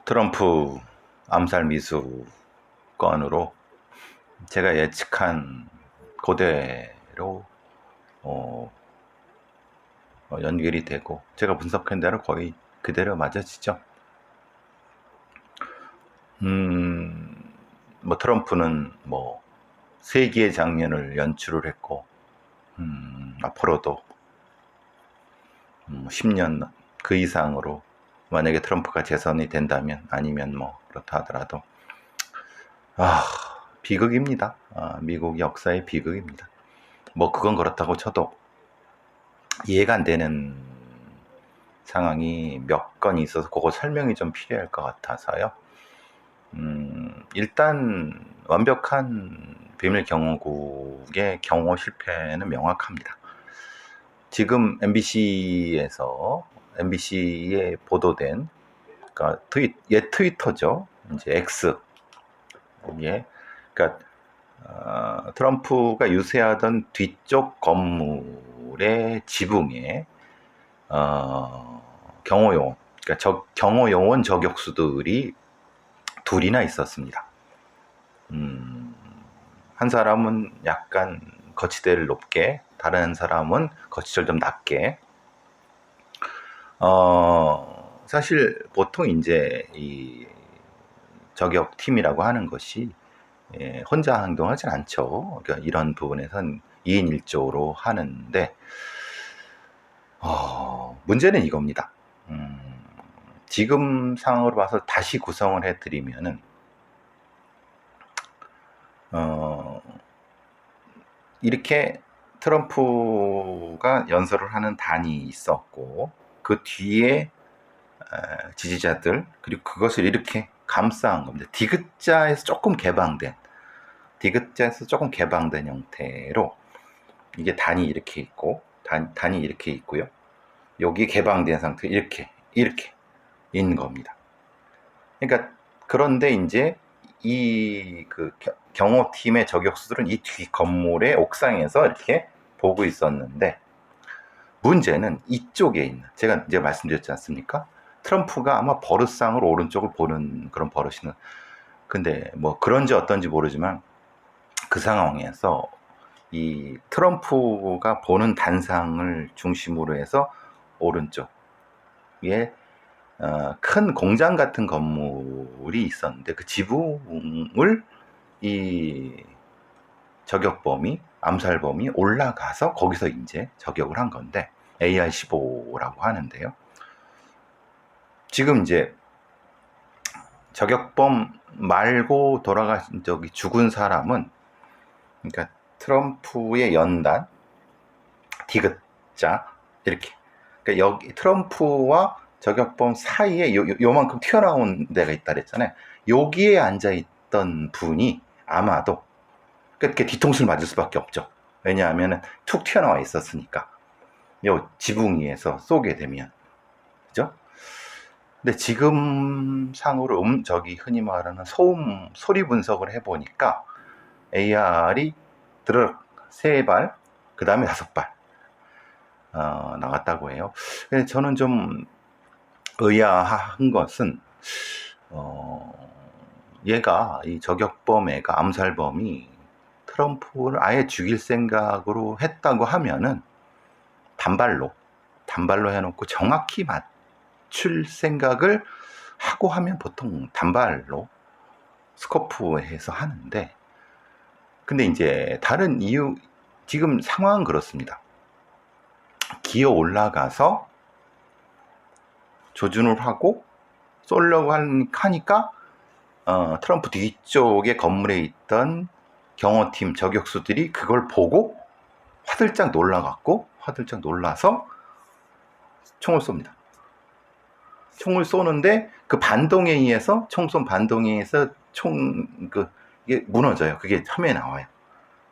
트럼프 암살 미수 건으로 제가 예측한 그대로 어, 연결이 되고 제가 분석한 대로 거의 그대로 맞아지죠. 뭐 트럼프는 뭐 세기의 장면을 연출을 했고 앞으로도 10년 그 이상으로 만약에 트럼프가 재선이 된다면 아니면 뭐 그렇다 하더라도 비극입니다. 미국 역사의 비극입니다. 뭐 그건 그렇다고 쳐도 이해가 안 되는 상황이 몇 건 있어서 그거 설명이 좀 필요할 것 같아서요. 일단 완벽한 비밀 경호국의 경호 실패는 명확합니다. 지금 MBC에 보도된, 그러니까 옛 트위터죠. 이제 X. 예. 그러니까 트럼프가 유세하던 뒤쪽 건물의 지붕에 경호요원, 그러니까 경호요원 저격수들이 둘이나 있었습니다. 한 사람은 약간 거치대를 높게, 다른 사람은 거치대를 좀 낮게. 사실 보통 이제 이 저격팀이라고 하는 것이 혼자 행동하진 않죠. 그러니까 이런 부분에선 2인 1조로 하는데 문제는 이겁니다. 지금 상황으로 봐서 다시 구성을 해드리면은 이렇게 트럼프가 연설을 하는 단이 있었고 그 뒤에 지지자들, 그리고 그것을 이렇게 감싸한 겁니다. 디귿자에서 조금 개방된 형태로 이게 단이 이렇게 있고 단이 이렇게 있고요. 여기 개방된 상태 이렇게 있는 겁니다. 그러니까 그런데 이제 이 그 경호팀의 저격수들은 이 뒤 건물의 옥상에서 이렇게 보고 있었는데, 문제는 이쪽에 있는, 제가 이제 말씀드렸지 않습니까? 트럼프가 아마 버릇상으로 오른쪽을 보는 그런 버릇이는, 근데 뭐 그런지 어떤지 모르지만 그 상황에서 이 트럼프가 보는 단상을 중심으로 해서 오른쪽에 큰 공장 같은 건물이 있었는데 그 지붕을 이 암살범이 올라가서 거기서 이제 저격을 한 건데, AR-15라고 하는데요. 지금 이제 저격범 말고 죽은 사람은, 그러니까 트럼프의 연단, 디귿자, 이렇게. 그러니까 여기 트럼프와 저격범 사이에 요만큼 튀어나온 데가 있다 그랬잖아요. 여기에 앉아있던 분이 아마도 그렇게 뒤통수를 맞을 수밖에 없죠. 왜냐하면 툭 튀어나와 있었으니까. 요 지붕 위에서 쏘게 되면. 그죠? 근데 지금 상으로 흔히 말하는 소리 분석을 해보니까 AR이 드르륵 3발, 그 다음에 5발 나왔다고 해요. 근데 저는 좀 의아한 것은 이 저격범 암살범이 트럼프를 아예 죽일 생각으로 했다고 하면은 단발로 해놓고 정확히 맞출 생각을 하고 하면 보통 단발로 스코프해서 하는데, 근데 이제 다른 이유, 지금 상황은 그렇습니다. 기어 올라가서 조준을 하고 쏘려고 하니까 트럼프 뒤쪽에 건물에 있던 경호팀 저격수들이 그걸 보고 화들짝 놀라서 총을 쏩니다. 총을 쏘는데 그 반동에 의해서, 총쏜 반동에 의해서 이게 무너져요. 그게 화면에 나와요.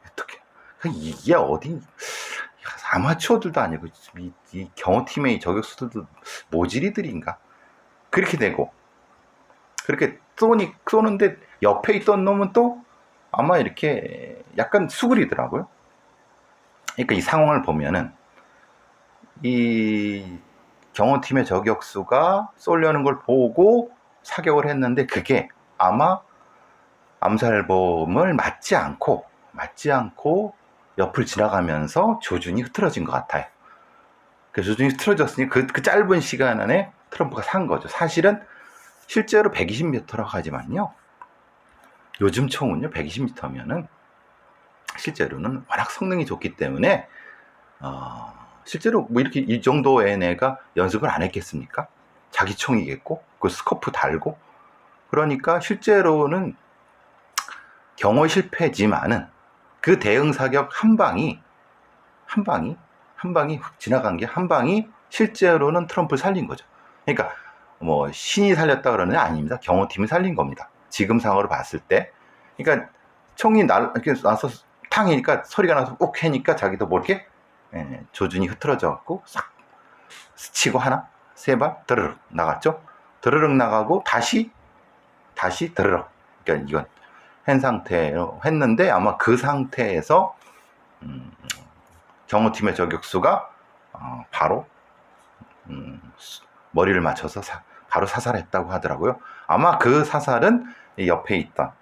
어떻게? 이게 어디, 아마추어들도 아니고 이 경호팀의 저격수들도 모질이들인가? 그렇게 되고, 그렇게 쏘는데 옆에 있던 놈은 또 아마 이렇게 약간 수그리더라고요. 그러니까 이 상황을 보면은 이 경호팀의 저격수가 쏘려는 걸 보고 사격을 했는데 그게 아마 암살범을 맞지 않고 옆을 지나가면서 조준이 흐트러진 것 같아요. 그 조준이 흐트러졌으니 그 짧은 시간 안에 트럼프가 산 거죠. 사실은 실제로 120m라고 하지만요. 요즘 총은요 120m면은 실제로는 워낙 성능이 좋기 때문에 실제로 뭐 이렇게 이 정도의 애가 연습을 안 했겠습니까? 자기 총이겠고 그 스코프 달고 그러니까 실제로는 경호 실패지만은 그 대응 사격 한 방이 훅 지나간 게 한 방이 실제로는 트럼프를 살린 거죠. 그러니까 뭐 신이 살렸다 그러는 게 아닙니다. 경호팀이 살린 겁니다. 지금 상황으로 봤을 때. 그러니까 총이 이렇게 나서 탕이니까 소리가 나서 욱 해니까 자기도 모르게 조준이 흐트러져 갖고 싹 스치고 하나 세 발 드르륵 나갔죠. 드르륵 나가고 다시 드르륵. 그러니까 이건 한 상태로 했는데 아마 그 상태에서 경호팀의 저격수가 바로 머리를 맞춰서 바로 사살했다고 하더라고요. 아마 그 사살은 옆에 있던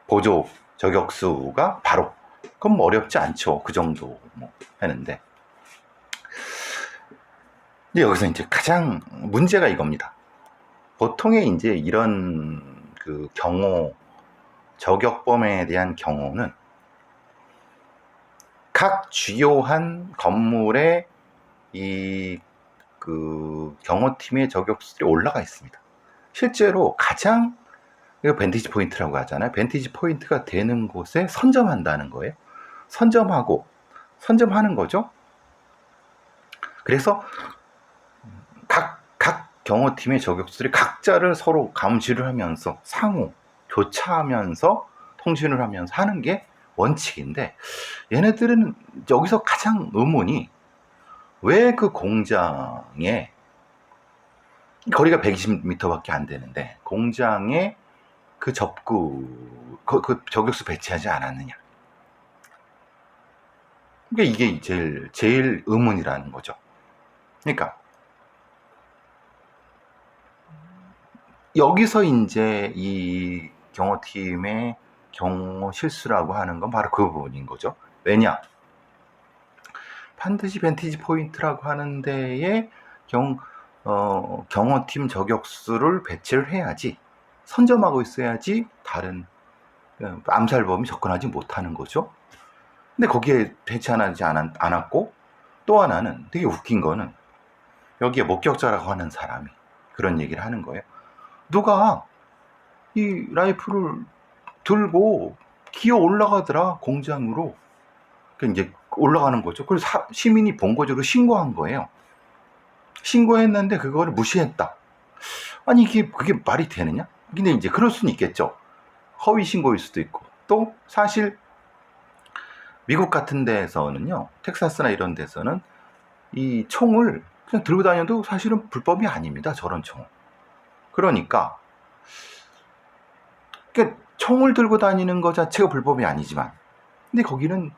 보조 저격수가 바로 그럼 어렵지 않죠. 그 정도 뭐 하는데 여기서 이제 가장 문제가 이겁니다. 보통의 이제 이런 그 경호 저격범에 대한 경호는 각 주요한 건물에 이 그 경호팀의 저격수들이 올라가 있습니다. 실제로 가장 벤티지 포인트라고 하잖아요. 벤티지 포인트가 되는 곳에 선점한다는 거예요. 선점하는 거죠. 그래서 각 경호팀의 저격수들이 각자를 서로 감시를 하면서 상호 교차하면서 통신을 하면서 하는 게 원칙인데 얘네들은 여기서 가장 의문이 왜 그 공장에 거리가 120m밖에 안 되는데 공장에 그 저격수 배치하지 않았느냐. 그러니까 이게 제일 의문이라는 거죠. 그러니까 여기서 이제 이 경호팀의 경호 실수라고 하는 건 바로 그 부분인 거죠. 왜냐? 반드시 벤티지 포인트라고 하는 데에 경호팀 저격수를 배치를 해야지 선점하고 있어야지 다른 암살범이 접근하지 못하는 거죠. 근데 거기에 배치하지 않았고 또 하나는 되게 웃긴 거는 여기에 목격자라고 하는 사람이 그런 얘기를 하는 거예요. 누가 이 라이플을 들고 기어 올라가더라 공장으로. 이제 올라가는 거죠. 그래서 시민이 본 거죠. 그래서 신고한 거예요. 신고했는데 그거를 무시했다. 아니 그게 말이 되느냐? 근데 이제 그럴 수는 있겠죠. 허위 신고일 수도 있고 또 사실 미국 같은 데에서는요, 텍사스나 이런 데서는 이 총을 그냥 들고 다녀도 사실은 불법이 아닙니다. 저런 총은. 그러니까 총을 들고 다니는 것 자체가 불법이 아니지만 근데 거기는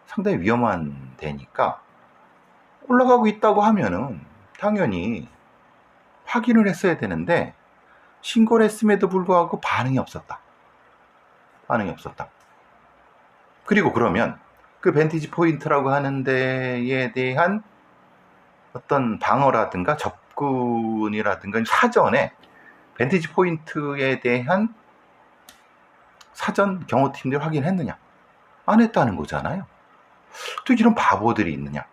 상당히 위험한 데니까 올라가고 있다고 하면은 당연히 확인을 했어야 되는데 신고를 했음에도 불구하고 반응이 없었다. 그리고 그러면 그 벤티지 포인트라고 하는 데에 대한 어떤 방어라든가 접근이라든가 사전에 벤티지 포인트에 대한 사전 경호팀들이 확인했느냐? 안 했다는 거잖아요. 또 이런 바보들이 있느냐?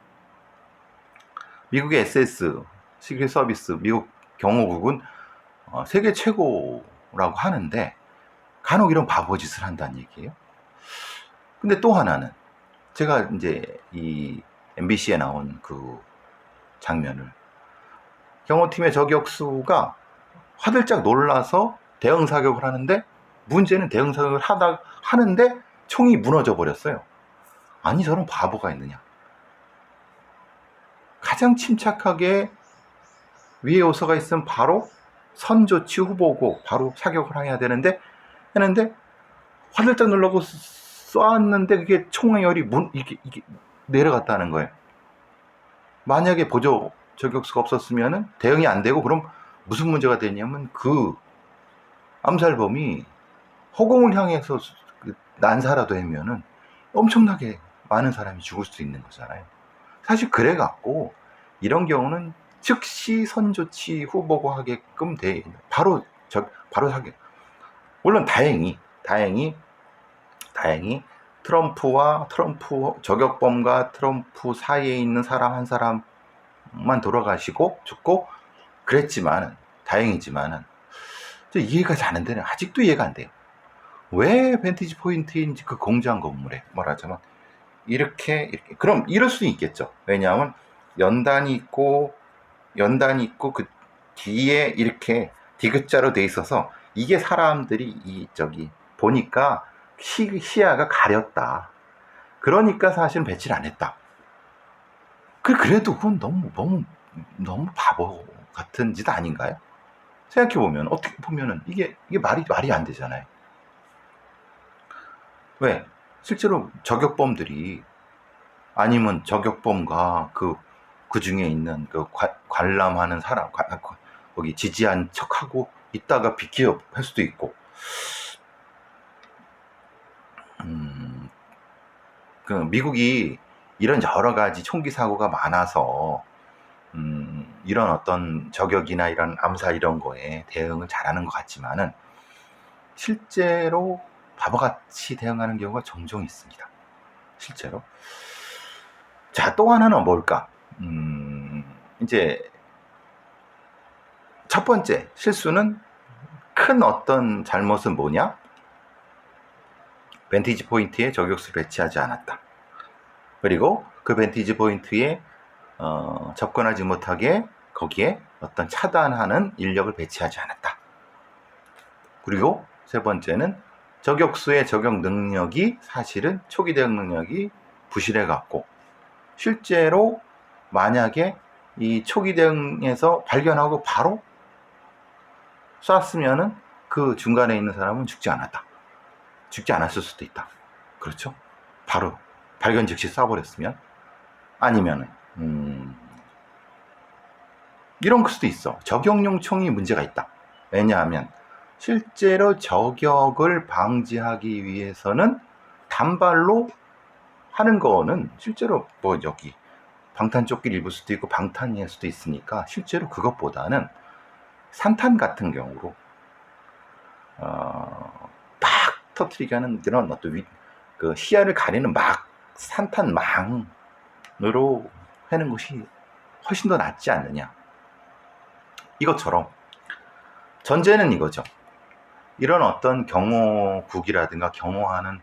미국의 SS, 시크릿 서비스, 미국 경호국은 세계 최고라고 하는데 간혹 이런 바보짓을 한다는 얘기예요. 근데 또 하나는 제가 이제 이 MBC에 나온 그 장면을 경호팀의 저격수가 화들짝 놀라서 대응 사격을 하는데 문제는 대응 사격을 하는데 총이 무너져 버렸어요. 아니 저런 바보가 있느냐. 가장 침착하게 위에 요소가 있으면 바로 선조치 후보고 바로 사격을 해야 되는데 했는데 화들짝 놀라고 쏘았는데 그게 총의 열이 이게 내려갔다는 거예요. 만약에 보조 저격수가 없었으면 대응이 안 되고 그럼 무슨 문제가 되냐면 그 암살범이 허공을 향해서 난사라도 하면은 엄청나게 많은 사람이 죽을 수 있는 거잖아요. 사실 그래갖고 이런 경우는 즉시 선조치 후보고 하게끔 바로 사게. 물론 다행히 트럼프 저격범과 트럼프 사이에 있는 사람 한 사람만 돌아가시고 죽고 그랬지만은, 다행이지만은 이해가 잘 안 되네. 아직도 이해가 안 돼요. 왜 벤티지 포인트인지 그 공장 건물에 말하자면 이렇게 그럼 이럴 수 있겠죠. 왜냐하면 연단이 있고 그 뒤에 이렇게 디귿자로 돼 있어서 이게 사람들이 보니까 시야가 가렸다. 그러니까 사실은 배치를 안 했다. 그래도 그건 너무 바보 같은 짓 아닌가요? 생각해보면, 어떻게 보면은 이게 말이 안 되잖아요. 왜? 실제로 저격범들이, 아니면 저격범과 그 중에 있는 관람하는 사람, 거기 지지한 척하고 있다가 비키업 할 수도 있고, 미국이 이런 여러 가지 총기 사고가 많아서, 이런 어떤 저격이나 이런 암살 이런 거에 대응을 잘하는 것 같지만은, 실제로 바보같이 대응하는 경우가 종종 있습니다. 실제로. 자, 또 하나는 뭘까? 이제 첫 번째 실수는, 큰 어떤 잘못은 뭐냐? 벤티지 포인트에 저격수를 배치하지 않았다. 그리고 그 벤티지 포인트에 접근하지 못하게 거기에 어떤 차단하는 인력을 배치하지 않았다. 그리고 세 번째는 저격수의 저격 능력이, 사실은 초기 대응 능력이 부실해 갖고, 실제로 만약에 이 초기 대응에서 발견하고 바로 쐈으면은 그 중간에 있는 사람은 죽지 않았을 수도 있다. 그렇죠? 바로 발견 즉시 쏴버렸으면. 아니면은 이런 걸 수도 있어. 저격용 총이 문제가 있다. 왜냐하면 실제로 저격을 방지하기 위해서는 단발로 하는 거는, 실제로 방탄조끼를 입을 수도 있고 방탄일 수도 있으니까, 실제로 그것보다는 산탄 같은 경우로 막 터뜨리게 하는 그런 어떤 시야를 가리는 산탄망으로 하는 것이 훨씬 더 낫지 않느냐. 이것처럼 전제는 이거죠. 이런 어떤 경호국이라든가 경호하는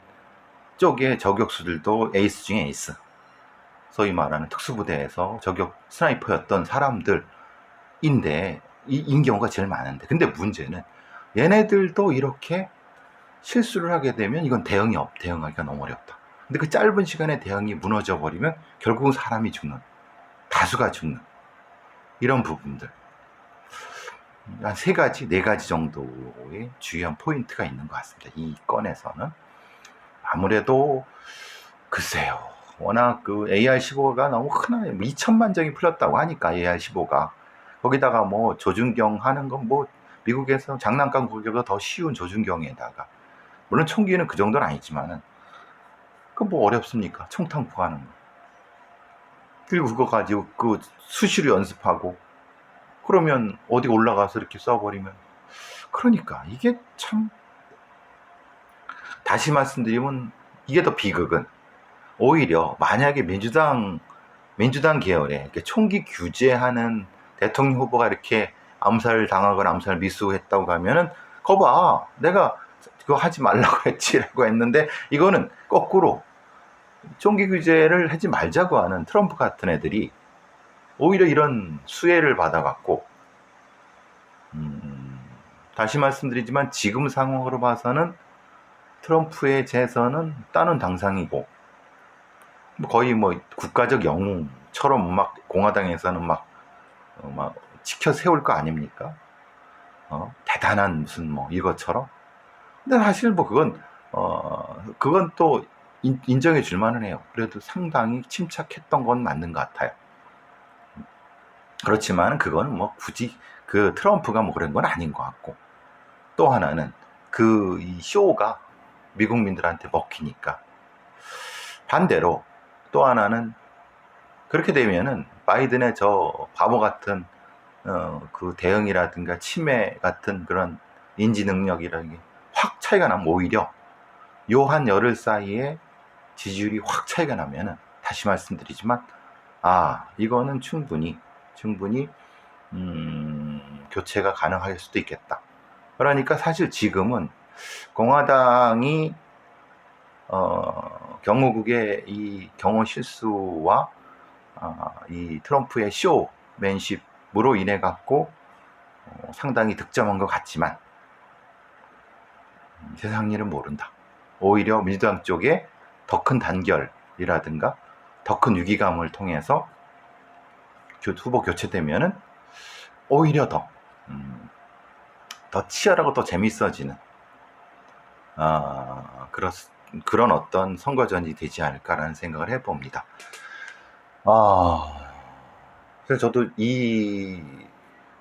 쪽의 저격수들도 에이스 중에 에이스, 소위 말하는 특수부대에서 저격 스나이퍼였던 사람들인데, 인 경우가 제일 많은데, 근데 문제는 얘네들도 이렇게 실수를 하게 되면 이건 대응하기가 너무 어렵다. 근데 그 짧은 시간에 대응이 무너져 버리면 결국은 사람이 죽는, 다수가 죽는, 이런 부분들, 한 3가지, 4가지 정도의 주요한 포인트가 있는 것 같습니다. 이 건에서는. 아무래도 글쎄요, 워낙 AR-15가 너무 흔하게 2천만 정이 풀렸다고 하니까, AR-15가 거기다가 조준경 하는 건 미국에서 장난감 구경보다 더 쉬운 조준경에다가, 물론 총기는 그 정도는 아니지만은 어렵습니까? 총탄 구하는 거. 그리고 그거 가지고 수시로 연습하고 그러면 어디 올라가서 이렇게 쏴버리면, 그러니까 이게 참, 다시 말씀드리면 이게 더 비극은, 오히려 만약에 민주당 계열에 총기 규제하는 대통령 후보가 이렇게 암살 당하거나 암살 미수했다고 하면은, 거봐, 내가 그거 하지 말라고 했지라고 했는데, 이거는 거꾸로 총기 규제를 하지 말자고 하는 트럼프 같은 애들이 오히려 이런 수혜를 받아갖고, 다시 말씀드리지만 지금 상황으로 봐서는 트럼프의 재선은 따는 당상이고, 거의 국가적 영웅처럼 공화당에서는 지켜 세울 거 아닙니까? 대단한 무슨 이것처럼. 근데 사실 그건 또 인정해 줄 만은 해요. 그래도 상당히 침착했던 건 맞는 것 같아요. 그렇지만 그거는 굳이 트럼프가 그런 건 아닌 것 같고, 또 하나는 이 쇼가 미국민들한테 먹히니까. 반대로 또 하나는 그렇게 되면은 바이든의 저 바보 같은 그 대응이라든가 치매 같은 그런 인지 능력이라는 게 확 차이가 나면 오히려 요 한 열흘 사이에 지지율이 확 차이가 나면은 다시 말씀드리지만 이거는 충분히 교체가 가능할 수도 있겠다. 그러니까 사실 지금은 공화당이 경호국의 이 경호 실수와 이 트럼프의 쇼맨십으로 인해 갖고 상당히 득점한 것 같지만 세상 일은 모른다. 오히려 민주당 쪽에 더 큰 단결이라든가 더 큰 위기감을 통해서 후보 교체되면은 오히려 더 치열하고 더 재밌어지는 그런 어떤 선거전이 되지 않을까라는 생각을 해봅니다. 그래서 저도 이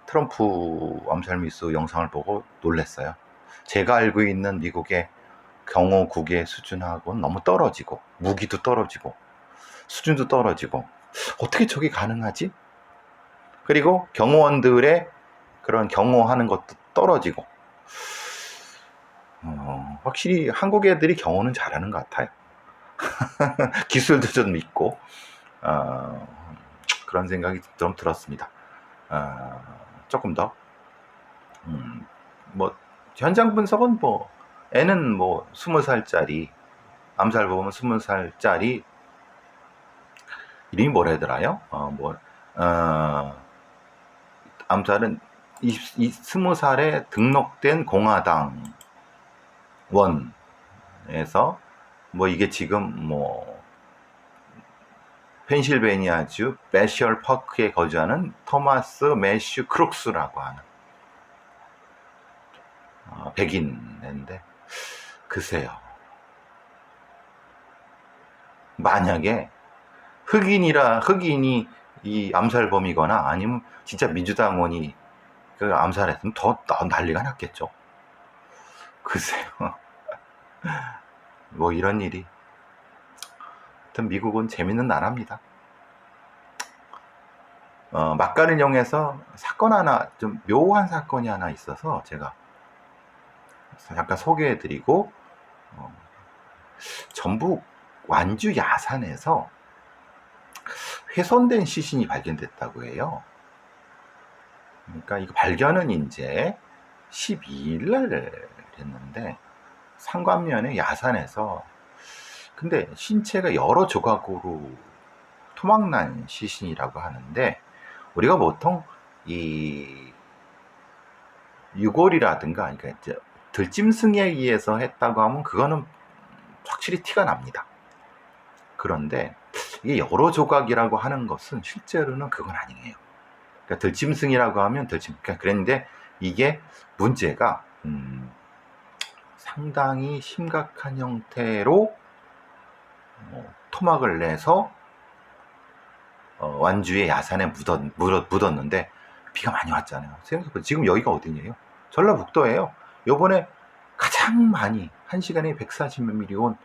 트럼프 암살 미수 영상을 보고 놀랐어요. 제가 알고 있는 미국의 경호국의 수준하고는 너무 떨어지고, 무기도 떨어지고, 수준도 떨어지고, 어떻게 저게 가능하지? 그리고 경호원들의 그런 경호하는 것도 떨어지고, 확실히 한국 애들이 경호는 잘하는 것 같아요. 기술도 좀 있고, 그런 생각이 좀 들었습니다. 조금 더, 현장 분석은 애는 20살짜리, 암살 보면 20살짜리, 이름이 뭐라더라요? 암살은 20살에 등록된 공화당 원에서 이게 지금 펜실베니아주 배셜 파크에 거주하는 토마스 매슈 크룩스라고 하는 백인인데, 글쎄요, 만약에 흑인이 이 암살범이거나 아니면 진짜 민주당원이 그 암살했으면 더 난리가 났겠죠. 글쎄요. 이런 일이. 하여튼 미국은 재밌는 나라입니다. 막간을 사건 하나, 좀 묘한 사건이 하나 있어서 제가 잠깐 소개해드리고, 전북 완주 야산에서 훼손된 시신이 발견됐다고 해요. 그러니까 이거 발견은 이제 12일 날 했는데, 상관면의 야산에서, 근데 신체가 여러 조각으로 토막난 시신이라고 하는데, 우리가 보통 이 유골이라든가, 그러니까 이제 들짐승에 의해서 했다고 하면 그거는 확실히 티가 납니다. 그런데 이게 여러 조각이라고 하는 것은 실제로는 그건 아니에요. 그러니까 들짐승이라고 하면 그런데 이게 문제가 상당히 심각한 형태로 토막을 내서 완주의 야산에 묻었는데, 비가 많이 왔잖아요. 생각해보세요. 지금 여기가 어디예요? 전라북도예요. 요번에 가장 많이 1시간에 140mm 온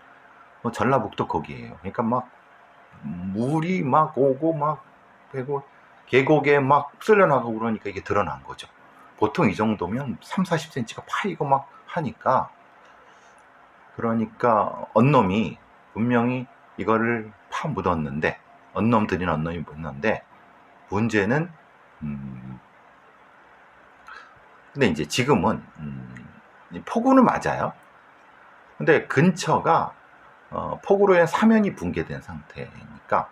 전라북도 거기에요. 그러니까 물이 오고 되고 계곡에 쓸려나가고 그러니까 이게 드러난 거죠. 보통 이 정도면 30-40cm가 파이고 하니까, 그러니까 언놈이 분명히 이거를 묻었는데, 언놈이 묻는데, 문제는 근데 이제 지금은 폭우는 맞아요. 근데 근처가 폭우로 인한 사면이 붕괴된 상태니까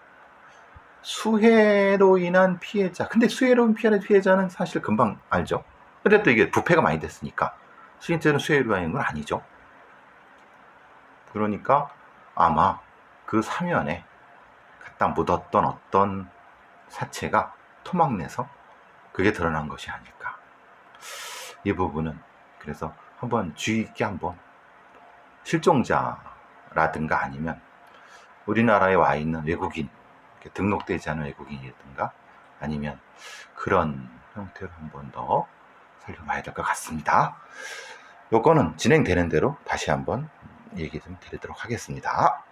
수해로 인한 피해자, 근데 수해로 인한 피해자는 사실 금방 알죠. 근데 또 이게 부패가 많이 됐으니까 실제는 수해로 인한 건 아니죠. 그러니까 아마 그 사면에 갖다 묻었던 어떤 사체가 토막내서 그게 드러난 것이 아닐까. 이 부분은 그래서 한번 주의 있게 한번, 실종자라든가 아니면 우리나라에 와 있는 외국인, 등록되지 않은 외국인이라든가 아니면 그런 형태로 한번 더 살펴봐야 될 것 같습니다. 요거는 진행되는 대로 다시 한번 얘기 좀 드리도록 하겠습니다.